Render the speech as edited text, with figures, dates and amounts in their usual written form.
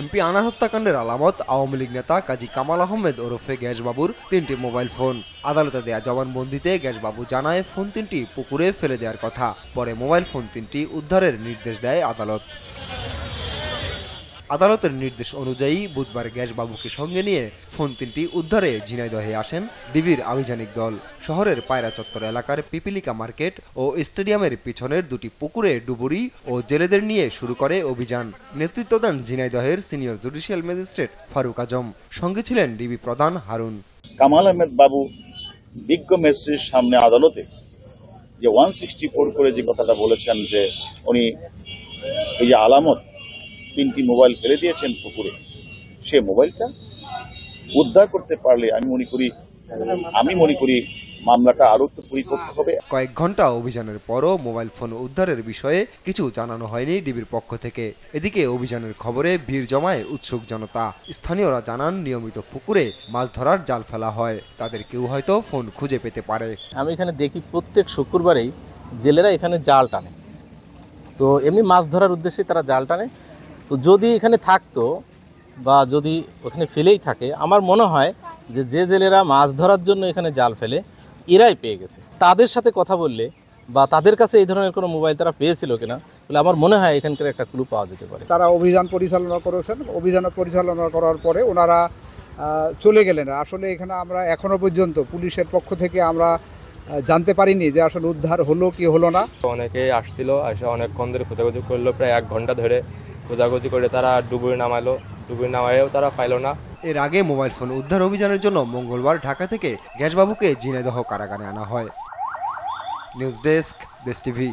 MP আনার হত্যাকাণ্ডের আলামত আওয়ামী লীগ নেতা কাজী কামাল আহমেদ ওরফে গ্যাসবাবুর ৩টি মোবাইল ফোন। আদালতে দেয়া জবানবন্দিতে গ্যাসবাবু জানায় ফোন ৩টি পুকুরে ফেলে দেওয়ার কথা। পরে মোবাইল ফোন ৩টি উদ্ধারের নির্দেশ দেয় আদালত। আদালতের নির্দেশ অনুযায়ী বুধবার গ্যাসবাবুকে সঙ্গে নিয়ে ফোন ৩টি উদ্ধারে ঝিনাইদহে আসেন ডিবির আভিযানিক দল। শহরের পায়রা চত্বর এলাকার পিপিলিকা মার্কেট ও স্টেডিয়ামের পিছনের 2টি পুকুরে ডুবুরি ও জেলেদের নিয়ে শুরু করে অভিযান। নেতৃত্ব দেন ঝিনাইদহের সিনিয়র জুডিশিয়াল ম্যাজিস্ট্রেট ফারুক আজম। সঙ্গে ছিলেন ডিবি প্রধান হারুন। কামাল আহমেদ বাবু বিজ্ঞ ম্যাজিস্ট্রেটের সামনে আদালতে যে 164 করে যে কথাটা বলেছেন যে উনি এই যে আলামত 3টি মোবাইল ফেলে দিয়েছেন পুকুরে, সে মোবাইলটা উদ্ধার করতে পারলে আমি মনে করি মামলাটা আরো একটু পরিপক্ক হবে। কয়েক ঘন্টা অভিযানের পরও মোবাইল ফোন উদ্ধারের বিষয়ে কিছু জানানো হয়নি ডিবির পক্ষ থেকে। এদিকে অভিযানের খবরে ভিড় জমায় উৎসুক জনতা। স্থানীয়রা জানান নিয়মিত পুকুরে মাছ ধরার জাল ফেলা হয়, তাদের কেউ হয়তো ফোন খুঁজে পেতে পারে। আমি এখানে দেখি প্রত্যেক শুক্রবারেই জেলেরা এখানে জাল টানে, তো এমনি মাছ ধরার উদ্দেশ্যে তারা জাল টানে। তো যদি এখানে থাকতো বা যদি ওখানে ফেলেই থাকে, আমার মনে হয় যে জেলেরা মাছ ধরার জন্য এখানে জাল ফেলে এরাই পেয়ে গেছে। তাদের সাথে কথা বললে বা তাদের কাছে এই ধরনের কোনো মোবাইল তারা পেয়েছিল কিনা বলে আমার মনে হয় এখানকার একটা ক্লু পাওয়া যেতে পারে। তারা অভিযান পরিচালনা করেছেন, অভিযান পরিচালনা করার পরে ওনারা চলে গেলেন। আসলে এখানে আমরা এখনো পর্যন্ত পুলিশের পক্ষ থেকে আমরা জানতে পারিনি যে আসলে উদ্ধার হলো কি হলো না। অনেকে আসছিল, এসে অনেকক্ষণ ধরে খোঁজাখুঁজি করলো, প্রায় 1 ঘন্টা ধরে খোঁজাখুঁজি করে তারা ডুবুরি নামায়ও তারা পাইল না। এর আগে মোবাইল ফোন উদ্ধার অভিযানের জন্য মঙ্গলবার ঢাকা থেকে গ্যাসবাবুকে ঝিনাইদহ কারাগারে আনা হয়। নিউজ ডেস্ক, দেশ টিভি।